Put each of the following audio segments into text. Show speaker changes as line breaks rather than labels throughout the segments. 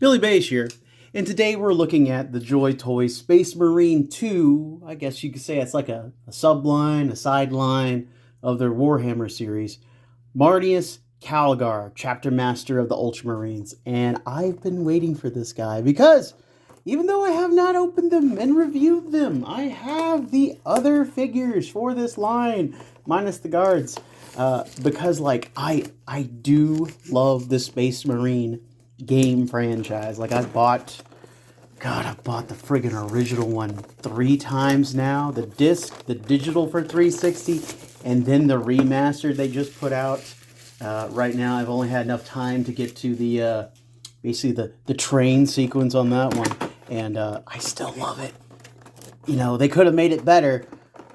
Billy Beige here, and today we're looking at the JoyToy Space Marine 2. I guess you could say it's like a subline, a sideline of their Warhammer series. Marneus Calgar, Chapter Master of the Ultramarines. And I've been waiting for this guy because even though I have not opened them and reviewed them, I have the other figures for this line, minus the guards. Because like I do love the Space Marine game franchise. Like I bought the friggin' original one 3 times now. The disc, the digital for 360, and then the remastered they just put out. Right now I've only had enough time to get to the basically the train sequence on that one, and I still love it. You know, they could have made it better,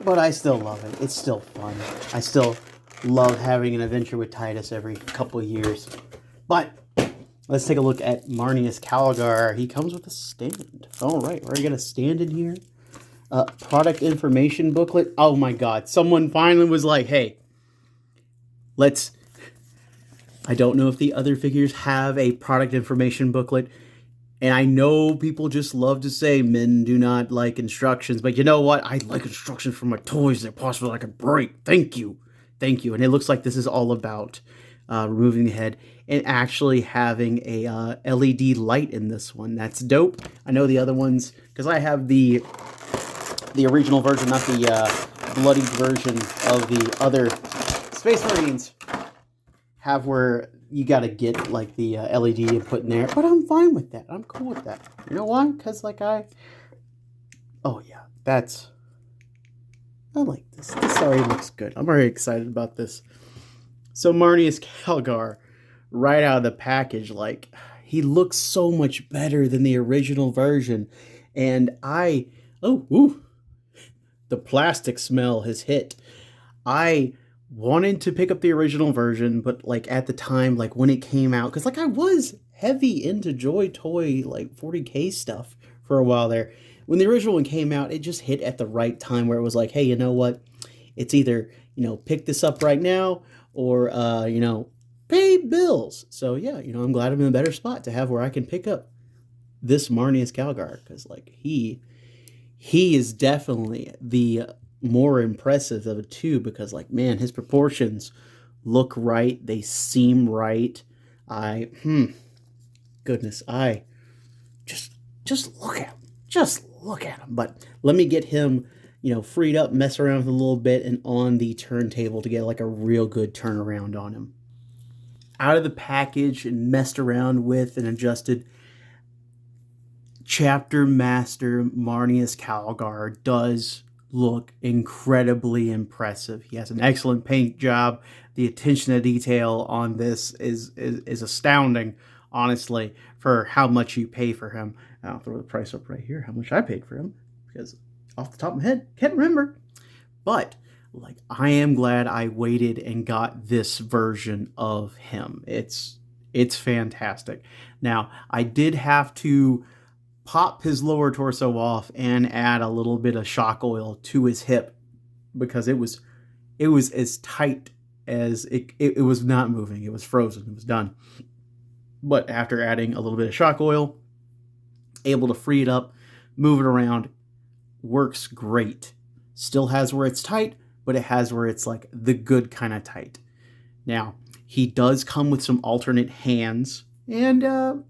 but I still love it. It's still fun. I still love having an adventure with Titus every couple of years. But let's take a look at Marneus Calgar. He comes with a stand. All right, we're going to stand in here. Product information booklet. Oh my God. Someone finally was like, hey, I don't know if the other figures have a product information booklet. And I know people just love to say men do not like instructions. But you know what? I like instructions for my toys. They're possible I can break. Thank you. Thank you. And it looks like this is all about removing the head and actually having a LED light in this one. That's dope. I know the other ones, because I have the original version, not the bloodied version of the other Space Marines, have where you got to get like the LED and put in there. But I'm fine with that. I'm cool with that. You know why? Because like oh yeah, I like this. This already looks good. I'm already excited about this. So Marneus Calgar, right out of the package, like, he looks so much better than the original version. And the plastic smell has hit. I wanted to pick up the original version, but like at the time, like when it came out, because like I was heavy into JoyToy like 40K stuff for a while there. When the original one came out, it just hit at the right time where it was like, hey, you know what? It's either, pick this up right now or, pay bills. So, yeah, I'm glad I'm in a better spot to have where I can pick up this Marneus Calgar, because, like, he is definitely the more impressive of the two, because, like, man, his proportions look right. They seem right. Goodness, I just look at him. Just look at him. But let me get him, freed up, mess around with a little bit, and on the turntable to get like a real good turnaround on him. Out of the package and messed around with and adjusted, Chapter Master Marneus Calgar does look incredibly impressive. He has an excellent paint job. The attention to detail on this is astounding, honestly, for how much you pay for him. I'll throw the price up right here, how much I paid for him, because off the top of my head, can't remember. But like, I am glad I waited and got this version of him. It's fantastic. Now, I did have to pop his lower torso off and add a little bit of shock oil to his hip, because it was as tight as it was not moving. It was frozen. It was done. But after adding a little bit of shock oil, able to free it up, move it around, works great. Still has where it's tight, but it has where it's like the good kind of tight. Now, he does come with some alternate hands, and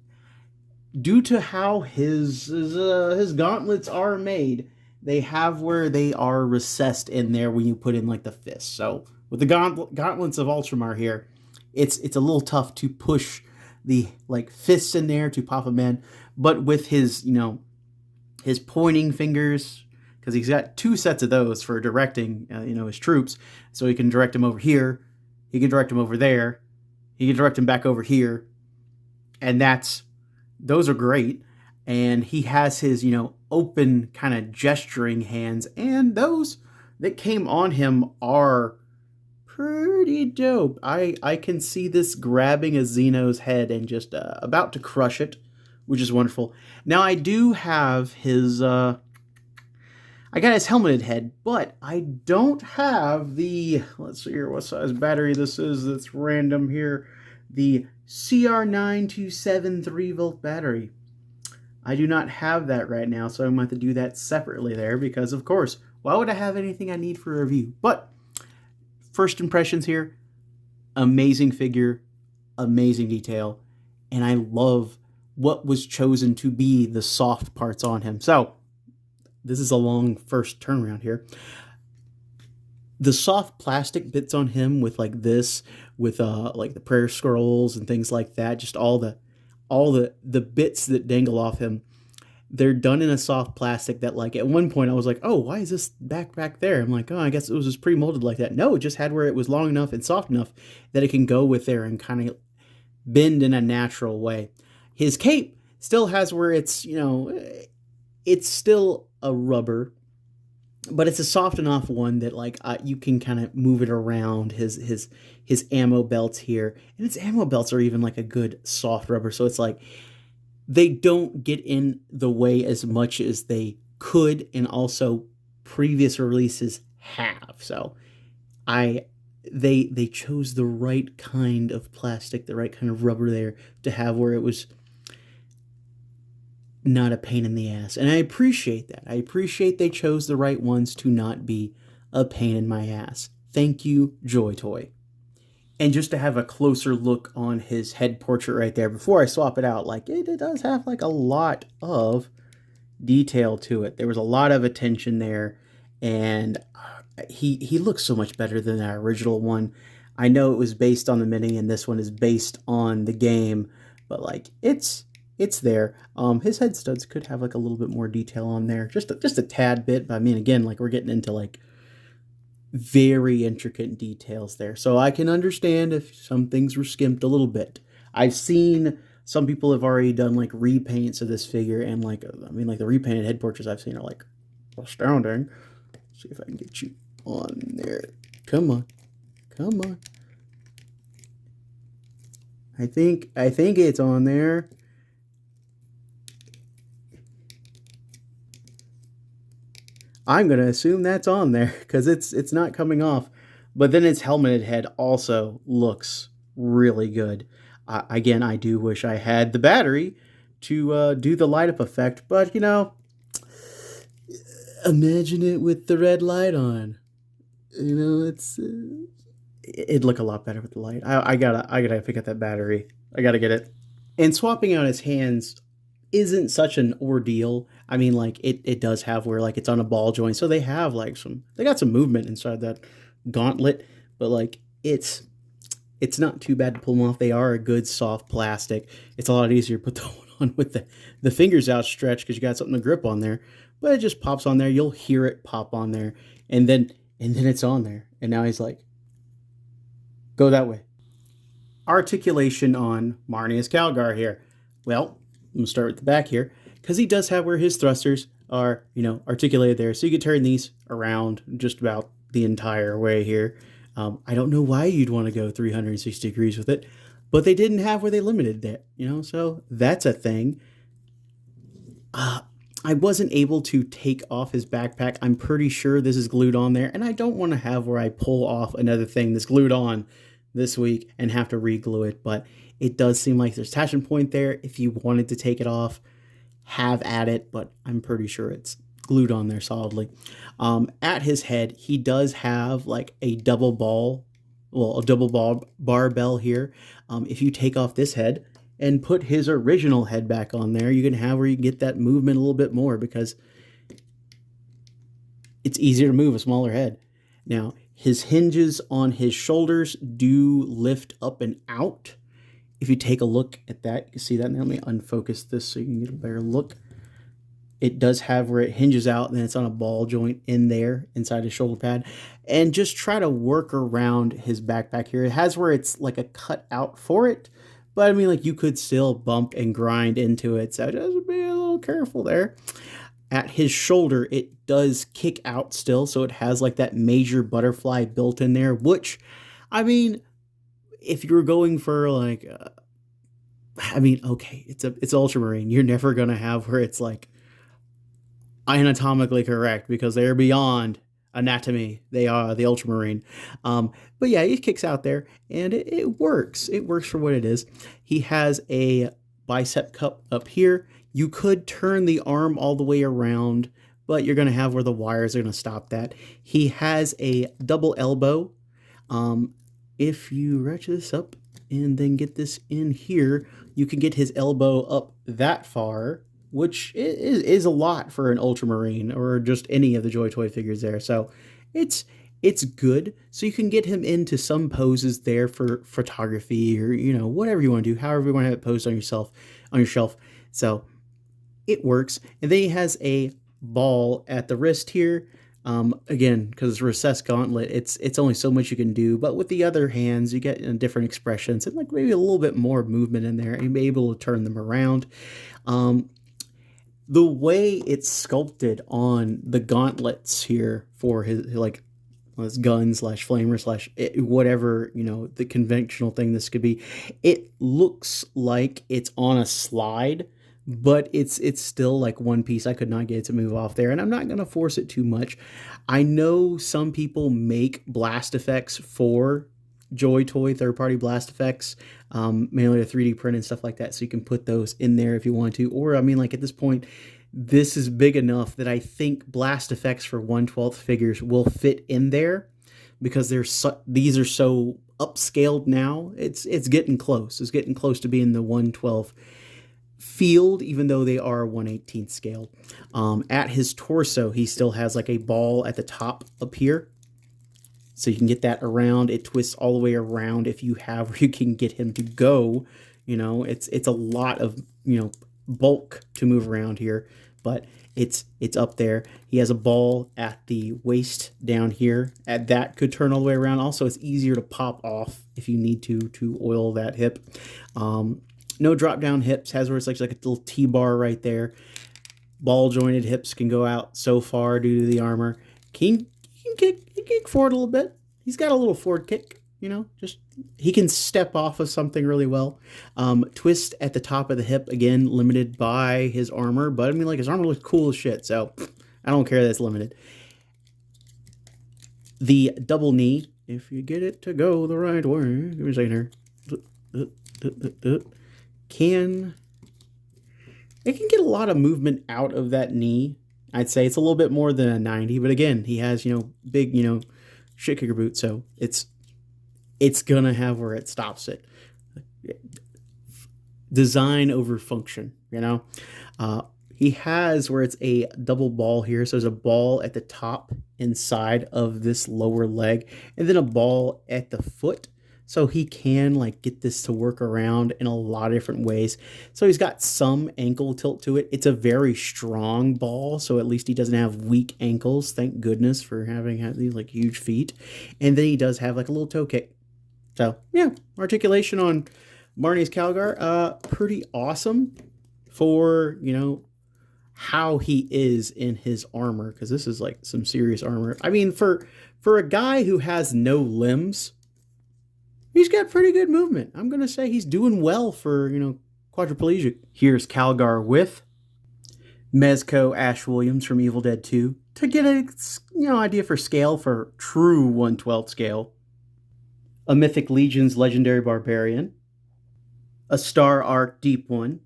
due to how his gauntlets are made, they have where they are recessed in there when you put in like the fist. So with the gauntlets of Ultramar here, it's a little tough to push the like fists in there to pop them in. But with his his pointing fingers, because he's got 2 sets of those for directing his troops, so he can direct them over here, he can direct them over there, he can direct them back over here, and those are great. And he has his open kind of gesturing hands, and those that came on him are pretty dope. I can see this grabbing a Xeno's head and just about to crush it, which is wonderful. Now, I do have his I got his helmeted head, but I don't have the, let's see here what size battery this is that's random here, the CR927 3-volt battery. I do not have that right now, so I'm going to have to do that separately there because, of course, why would I have anything I need for a review? But first impressions here, amazing figure, amazing detail, and I love what was chosen to be the soft parts on him. So this is a long first turnaround here. The soft plastic bits on him with like this, with like the prayer scrolls and things like that, just all the bits that dangle off him, they're done in a soft plastic that, like, at one point I was like, oh, why is this back there? I'm like, oh, I guess it was just pre-molded like that. No, it just had where it was long enough and soft enough that it can go with there and kind of bend in a natural way. His cape still has where it's, it's still a rubber, but it's a soft enough one that, like, you can kind of move it around his ammo belts here, and his ammo belts are even like a good soft rubber, so it's like they don't get in the way as much as they could, and also previous releases have. So they chose the right kind of plastic, the right kind of rubber there to have where it was not a pain in the ass. And I appreciate that. I appreciate they chose the right ones to not be a pain in my ass. Thank you, JoyToy. And just to have a closer look on his head portrait right there before I swap it out, like, it does have like a lot of detail to it. There was a lot of attention there, and he looks so much better than that original one. I know it was based on the mini, and this one is based on the game, but like it's there. His head studs could have like a little bit more detail on there, just a tad bit. But I mean, again, like, we're getting into like very intricate details there, so I can understand if some things were skimped a little bit. I've seen some people have already done like repaints of this figure, and like, I mean, like, the repainted head portraits I've seen are like astounding. Let's see if I can get you on there. Come on, come on. I think it's on there. I'm going to assume that's on there because it's not coming off. But then its helmeted head also looks really good. Again, I do wish I had the battery to do the light up effect, but imagine it with the red light on. It'd look a lot better with the light. I gotta pick up that battery. I gotta get it. And swapping out his hands isn't such an ordeal. I mean, like, it does have where, like, it's on a ball joint, so they have like they got some movement inside that gauntlet, but like it's not too bad to pull them off. They are a good soft plastic. It's a lot easier to put the one on with the fingers outstretched because you got something to grip on there, but it just pops on there. You'll hear it pop on there, and then it's on there, and now he's like, go that way. Articulation on Marneus Calgar here. Well, I'm gonna start with the back here because he does have where his thrusters are, articulated there, so you can turn these around just about the entire way here. I don't know why you'd want to go 360 degrees with it, but they didn't have where they limited that, so that's a thing. I wasn't able to take off his backpack. I'm pretty sure this is glued on there, and I don't want to have where I pull off another thing that's glued on this week and have to re-glue it, but it does seem like there's attachment point there. If you wanted to take it off, have at it, but I'm pretty sure it's glued on there solidly. At his head, he does have like a double ball barbell here. If you take off this head and put his original head back on there, you can have where you get that movement a little bit more because it's easier to move a smaller head. Now, his hinges on his shoulders do lift up and out. If you take a look at that, you can see that. Now let me unfocus this so you can get a better look. It does have where it hinges out, and then it's on a ball joint in there inside his shoulder pad. And just try to work around his backpack here. It has where it's like a cut out for it, but I mean, like, you could still bump and grind into it, so just be a little careful there. At his shoulder, it does kick out still, so it has like that major butterfly built in there, which, I mean, if you're going for like, okay, it's Ultramarine. You're never gonna have where it's like anatomically correct because they're beyond anatomy. They are the Ultramarine. But yeah, he kicks out there, and it works. It works for what it is. He has a bicep cup up here. You could turn the arm all the way around, but you're going to have where the wires are going to stop that. He has a double elbow. If you ratchet this up and then get this in here, you can get his elbow up that far, which is a lot for an Ultramarine or just any of the JoyToy figures there. So it's good. So you can get him into some poses there for photography or, you know, whatever you want to do, however you want to have it posed on your shelf. So it works. And then he has a ball at the wrist here. Again, because it's a recessed gauntlet, it's only so much you can do. But with the other hands, you get different expressions and like maybe a little bit more movement in there, and you'll be able to turn them around. The way it's sculpted on the gauntlets here for his gun slash flamer slash whatever, you know, the conventional thing this could be, it looks like it's on a slide, but it's still like one piece. I could not get it to move off there, and I'm not going to force it too much. I know some people make blast effects for JoyToy, third-party blast effects, mainly a 3D print and stuff like that, so you can put those in there if you want to. Or, I mean, like at this point, this is big enough that I think blast effects for 1/12 figures will fit in there, because these are so upscaled now. It's getting close. It's getting close to being the 1/12 field, even though they are 1/18 scale. At his torso, he still has like a ball at the top up here, so you can get that around. It twists all the way around if you have where you can get him to go. You know, it's a lot of, you know, bulk to move around here, but it's up there. He has a ball at the waist down here. That could turn all the way around. Also, it's easier to pop off if you need to oil that hip. No drop down hips. Has where it's like a little T-bar right there. Ball jointed hips can go out so far due to the armor. He can kick forward a little bit. He's got a little forward kick, you know, just he can step off of something really well. Twist at the top of the hip, again, limited by his armor, but I mean, like, his armor looks cool as shit, so I don't care that it's limited. The double knee, if you get it to go the right way, give me a second here. It can get a lot of movement out of that knee. I'd say it's a little bit more than a 90, but again, he has, you know, big, you know, shit kicker boot, so it's gonna have where it stops it. Design over function, you know. He has where it's a double ball here, so there's a ball at the top inside of this lower leg, and then a ball at the foot. So he can like get this to work around in a lot of different ways. So he's got some ankle tilt to it. It's a very strong ball, so at least he doesn't have weak ankles. Thank goodness for having these like huge feet. And then he does have like a little toe kick. So yeah, articulation on Marneus Calgar, pretty awesome for, you know, how he is in his armor, because this is like some serious armor. I mean, for a guy who has no limbs, he's got pretty good movement. I'm going to say he's doing well for, you know, quadriplegic. Here's Calgar with Mezco Ash Williams from Evil Dead 2 to get a, you know, idea for scale, for true 1/12 scale. A Mythic Legion's Legendary Barbarian. A Star Arc Deep One.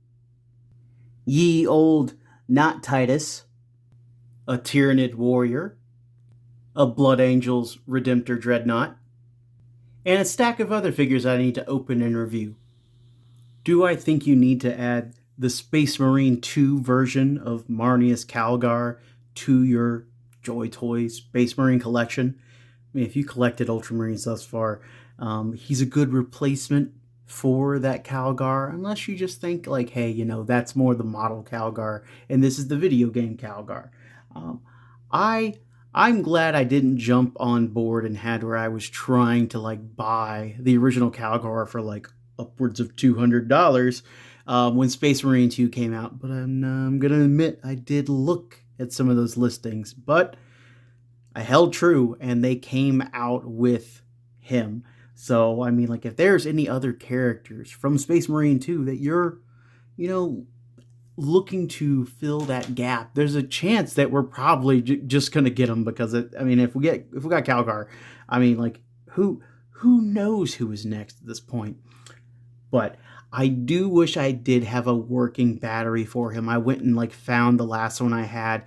Ye Old Not Titus. A Tyrannid Warrior. A Blood Angels Redemptor Dreadnought. And a stack of other figures I need to open and review. Do I think you need to add the Space Marine 2 version of Marneus Calgar to your JoyToy Space Marine collection? I mean, if you collected Ultramarines thus far, he's a good replacement for that Calgar, unless you just think like, hey, you know, that's more the model Calgar, and this is the video game Calgar. I'm glad I didn't jump on board and had where I was trying to like buy the original Calgar for like upwards of $200 when Space Marine 2 came out. But I'm going to admit I did look at some of those listings, but I held true and they came out with him. So, I mean, like, if there's any other characters from Space Marine 2 that you're, you know, looking to fill that gap, there's a chance that we're probably just going to get him because I mean, if we got Calgar, I mean, like who knows who is next at this point. But I do wish I did have a working battery for him. I went and like found the last one I had,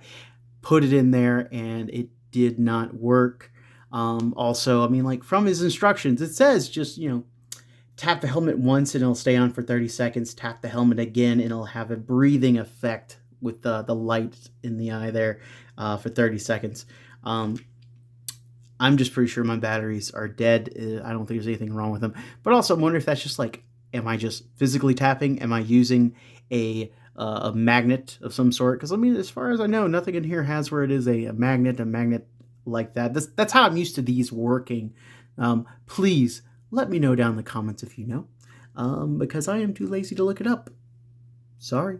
put it in there, and it did not work. Also, I mean, like from his instructions, it says just, tap the helmet once and it'll stay on for 30 seconds. Tap the helmet again and it'll have a breathing effect with the light in the eye there for 30 seconds. I'm just pretty sure my batteries are dead. I don't think there's anything wrong with them. But also, I wonder if that's just like, am I just physically tapping? Am I using a magnet of some sort? Because I mean, as far as I know, nothing in here has where it is a magnet like that. That's how I'm used to these working. Please let me know down in the comments if you know, because I am too lazy to look it up. Sorry.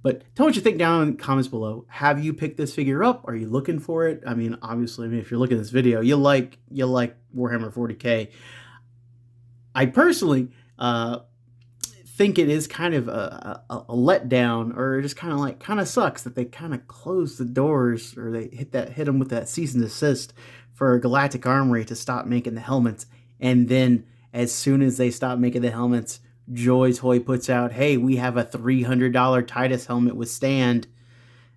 But tell me what you think down in the comments below. Have you picked this figure up? Are you looking for it? I mean, obviously, if you're looking at this video, you like Warhammer 40K. I personally think it is kind of a letdown, or just kind of sucks that they kind of close the doors, or they hit them with that cease and desist for Galactic Armory to stop making the helmets. And then as soon as they stop making the helmets, JoyToy puts out, hey, we have a $300 Titus helmet with stand.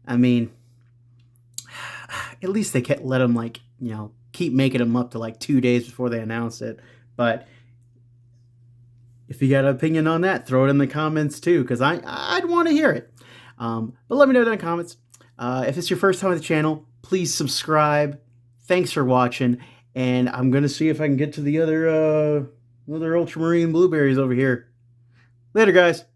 I mean, at least they let them, like, keep making them up to like 2 days before they announce it. But if you got an opinion on that, throw it in the comments too, because I'd want to hear it. But let me know down in the comments. If it's your first time on the channel, please subscribe. Thanks for watching. And I'm going to see if I can get to the other Ultramarine blueberries over here. Later, guys.